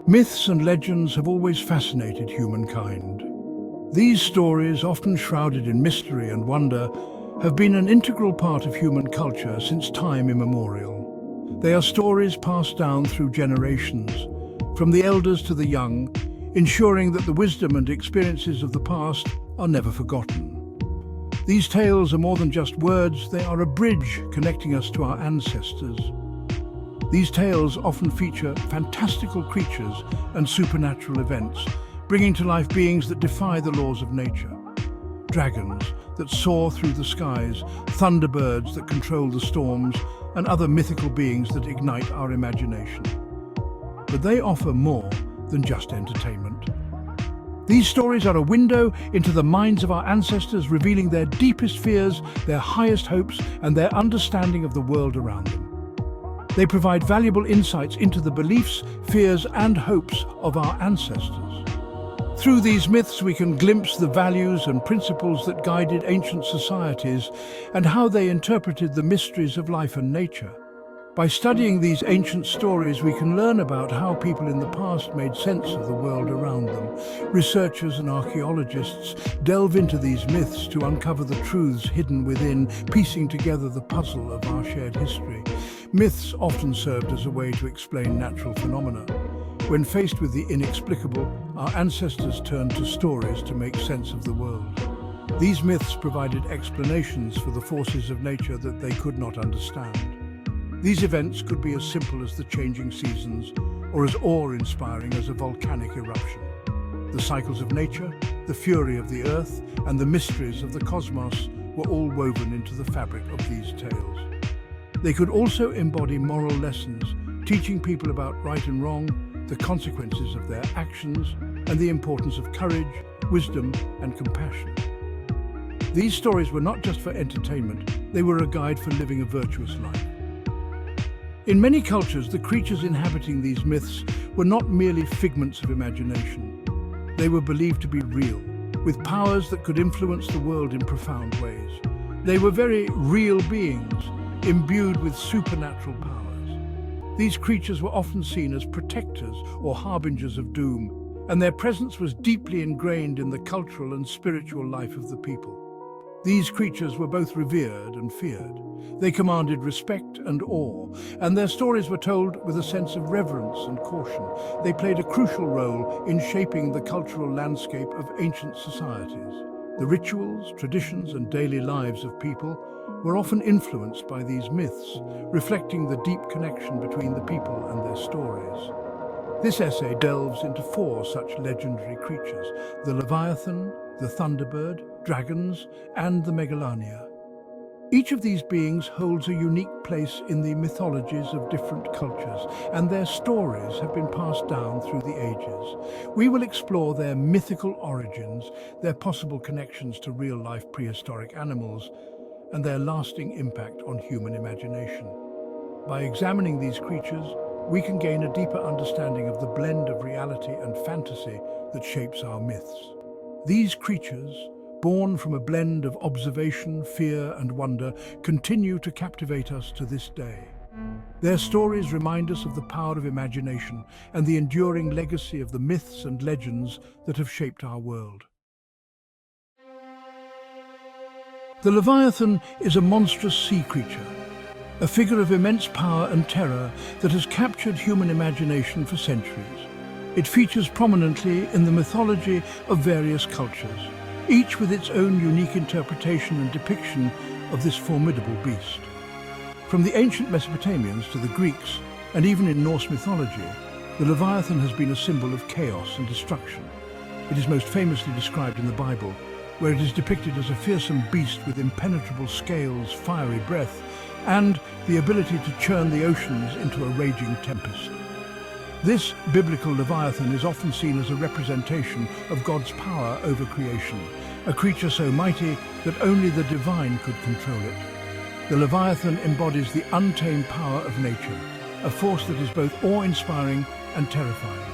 Myths and legends have always fascinated humankind. These stories, often shrouded in mystery and wonder, have been an integral part of human culture since time immemorial. They are stories passed down through generations, from the elders to the young, ensuring that the wisdom and experiences of the past are never forgotten. These tales are more than just words, they are a bridge connecting us to our ancestors. These tales often feature fantastical creatures and supernatural events, bringing to life beings that defy the laws of nature. Dragons that soar through the skies, thunderbirds that control the storms, and other mythical beings that ignite our imagination. But they offer more than just entertainment. These stories are a window into the minds of our ancestors, revealing their deepest fears, their highest hopes, and their understanding of the world around them. They provide valuable insights into the beliefs, fears, and hopes of our ancestors. Through these myths, we can glimpse the values and principles that guided ancient societies and how they interpreted the mysteries of life and nature. By studying these ancient stories, we can learn about how people in the past made sense of the world around them. Researchers and archaeologists delve into these myths to uncover the truths hidden within, piecing together the puzzle of our shared history. Myths often served as a way to explain natural phenomena. When faced with the inexplicable, our ancestors turned to stories to make sense of the world. These myths provided explanations for the forces of nature that they could not understand. These events could be as simple as the changing seasons or as awe-inspiring as a volcanic eruption. The cycles of nature, the fury of the earth, and the mysteries of the cosmos were all woven into the fabric of these tales. They could also embody moral lessons, teaching people about right and wrong, the consequences of their actions, and the importance of courage, wisdom, and compassion. These stories were not just for entertainment, they were a guide for living a virtuous life. In many cultures, the creatures inhabiting these myths were not merely figments of imagination. They were believed to be real, with powers that could influence the world in profound ways. They were very real beings, imbued with supernatural powers. These creatures were often seen as protectors or harbingers of doom, and their presence was deeply ingrained in the cultural and spiritual life of the people. These creatures were both revered and feared. They commanded respect and awe, and their stories were told with a sense of reverence and caution. They played a crucial role in shaping the cultural landscape of ancient societies. The rituals, traditions, and daily lives of people were often influenced by these myths, reflecting the deep connection between the people and their stories. This essay delves into 4 such legendary creatures: the Leviathan, the Thunderbird, dragons, and the Megalania. Each of these beings holds a unique place in the mythologies of different cultures, and their stories have been passed down through the ages. We will explore their mythical origins, their possible connections to real-life prehistoric animals, and their lasting impact on human imagination. By examining these creatures, we can gain a deeper understanding of the blend of reality and fantasy that shapes our myths. These creatures, born from a blend of observation, fear, and wonder, continue to captivate us to this day. Their stories remind us of the power of imagination and the enduring legacy of the myths and legends that have shaped our world. The Leviathan is a monstrous sea creature, a figure of immense power and terror that has captured human imagination for centuries. It features prominently in the mythology of various cultures, each with its own unique interpretation and depiction of this formidable beast. From the ancient Mesopotamians to the Greeks, and even in Norse mythology, the Leviathan has been a symbol of chaos and destruction. It is most famously described in the Bible, where it is depicted as a fearsome beast with impenetrable scales, fiery breath, and the ability to churn the oceans into a raging tempest. This biblical Leviathan is often seen as a representation of God's power over creation, a creature so mighty that only the divine could control it. The Leviathan embodies the untamed power of nature, a force that is both awe-inspiring and terrifying.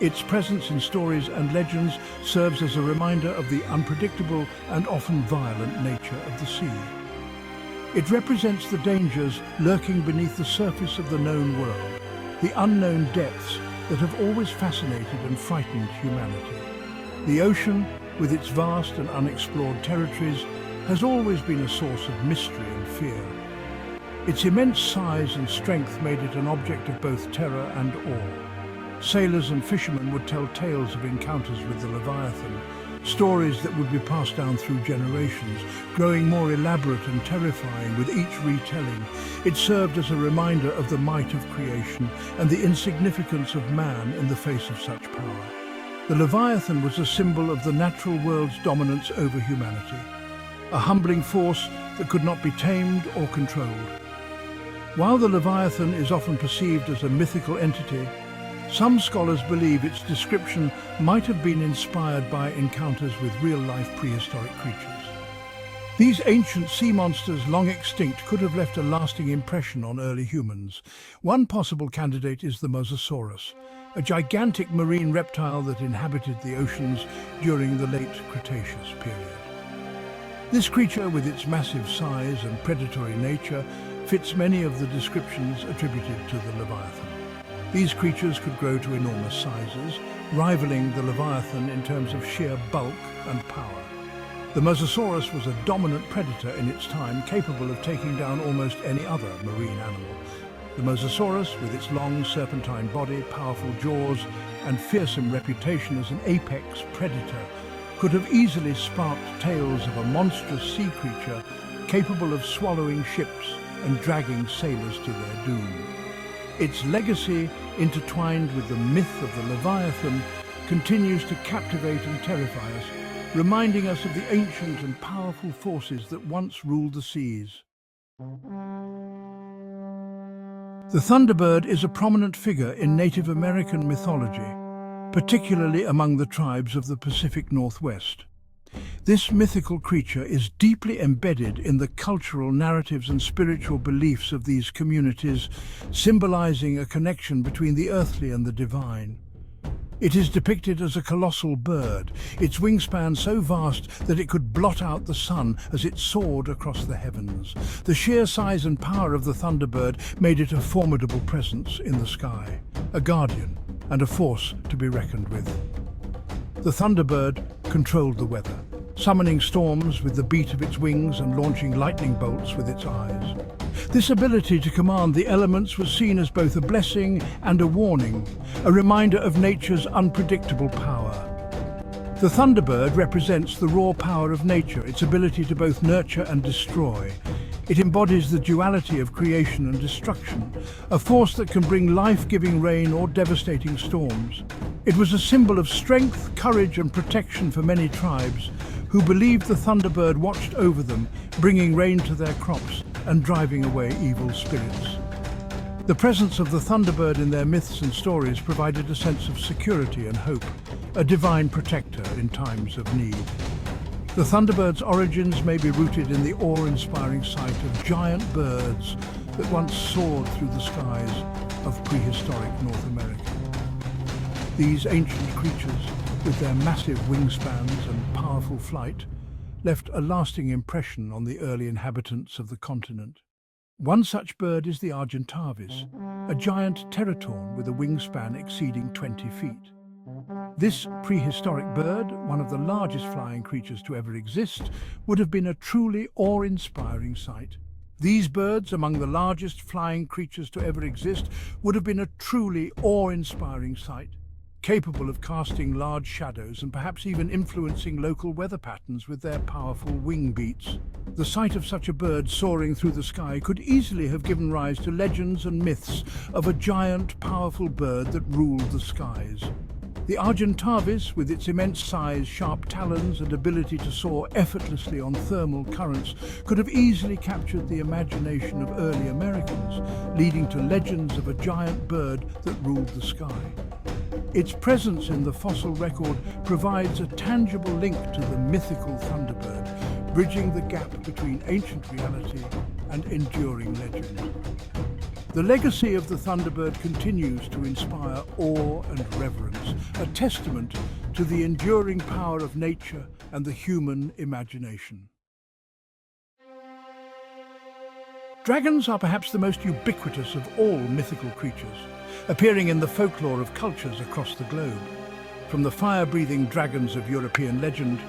Its presence in stories and legends serves as a reminder of the unpredictable and often violent nature of the sea. It represents the dangers lurking beneath the surface of the known world, the unknown depths that have always fascinated and frightened humanity. The ocean, with its vast and unexplored territories, has always been a source of mystery and fear. Its immense size and strength made it an object of both terror and awe. Sailors and fishermen would tell tales of encounters with the Leviathan, stories that would be passed down through generations, growing more elaborate and terrifying with each retelling. It served as a reminder of the might of creation and the insignificance of man in the face of such power. The Leviathan was a symbol of the natural world's dominance over humanity, a humbling force that could not be tamed or controlled. While the Leviathan is often perceived as a mythical entity, some scholars believe its description might have been inspired by encounters with real-life prehistoric creatures. These ancient sea monsters, long extinct, could have left a lasting impression on early humans. One possible candidate is the Mosasaurus, a gigantic marine reptile that inhabited the oceans during the late Cretaceous period. This creature, with its massive size and predatory nature, fits many of the descriptions attributed to the Leviathan. These creatures could grow to enormous sizes, rivaling the Leviathan in terms of sheer bulk and power. The Mosasaurus was a dominant predator in its time, capable of taking down almost any other marine animal. The Mosasaurus, with its long serpentine body, powerful jaws, and fearsome reputation as an apex predator, could have easily sparked tales of a monstrous sea creature capable of swallowing ships and dragging sailors to their doom. Its legacy, intertwined with the myth of the Leviathan, continues to captivate and terrify us, reminding us of the ancient and powerful forces that once ruled the seas. The Thunderbird is a prominent figure in Native American mythology, particularly among the tribes of the Pacific Northwest. This mythical creature is deeply embedded in the cultural narratives and spiritual beliefs of these communities, symbolizing a connection between the earthly and the divine. It is depicted as a colossal bird, its wingspan so vast that it could blot out the sun as it soared across the heavens. The sheer size and power of the Thunderbird made it a formidable presence in the sky, a guardian and a force to be reckoned with. The Thunderbird controlled the weather, summoning storms with the beat of its wings and launching lightning bolts with its eyes. This ability to command the elements was seen as both a blessing and a warning, a reminder of nature's unpredictable power. The Thunderbird represents the raw power of nature, its ability to both nurture and destroy. It embodies the duality of creation and destruction, a force that can bring life-giving rain or devastating storms. It was a symbol of strength, courage, and protection for many tribes who believed the Thunderbird watched over them, bringing rain to their crops and driving away evil spirits. The presence of the Thunderbird in their myths and stories provided a sense of security and hope, a divine protector in times of need. The Thunderbird's origins may be rooted in the awe-inspiring sight of giant birds that once soared through the skies of prehistoric North America. These ancient creatures, with their massive wingspans and powerful flight, left a lasting impression on the early inhabitants of the continent. One such bird is the Argentavis, a giant teratorn with a wingspan exceeding 20 feet. This prehistoric bird, one of the largest flying creatures to ever exist, would have been a truly awe-inspiring sight. These birds, among the largest flying creatures to ever exist, would have been a truly awe-inspiring sight, capable of casting large shadows and perhaps even influencing local weather patterns with their powerful wing beats. The sight of such a bird soaring through the sky could easily have given rise to legends and myths of a giant, powerful bird that ruled the skies. The Argentavis, with its immense size, sharp talons, and ability to soar effortlessly on thermal currents, could have easily captured the imagination of early Americans, leading to legends of a giant bird that ruled the sky. Its presence in the fossil record provides a tangible link to the mythical Thunderbird, bridging the gap between ancient reality and enduring legend. The legacy of the Thunderbird continues to inspire awe and reverence, a testament to the enduring power of nature and the human imagination. Dragons are perhaps the most ubiquitous of all mythical creatures, appearing in the folklore of cultures across the globe. From the fire-breathing dragons of European legend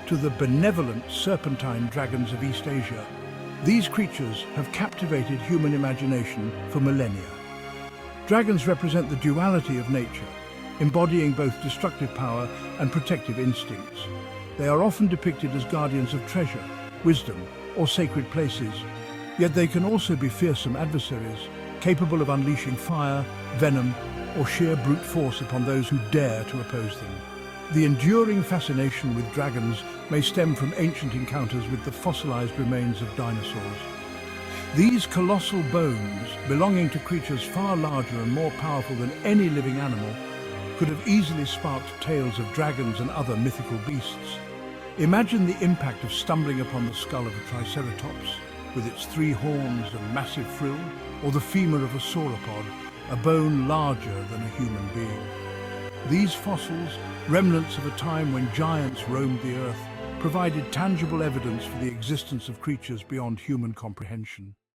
to the benevolent serpentine dragons of East Asia, these creatures have captivated human imagination for millennia. Dragons represent the duality of nature, embodying both destructive power and protective instincts. They are often depicted as guardians of treasure, wisdom, or sacred places, yet they can also be fearsome adversaries, capable of unleashing fire, venom, or sheer brute force upon those who dare to oppose them. The enduring fascination with dragons may stem from ancient encounters with the fossilized remains of dinosaurs. These colossal bones, belonging to creatures far larger and more powerful than any living animal, could have easily sparked tales of dragons and other mythical beasts. Imagine the impact of stumbling upon the skull of a triceratops, with its 3 horns and massive frill, or the femur of a sauropod, a bone larger than a human being. These fossils, remnants of a time when giants roamed the earth, provided tangible evidence for the existence of creatures beyond human comprehension.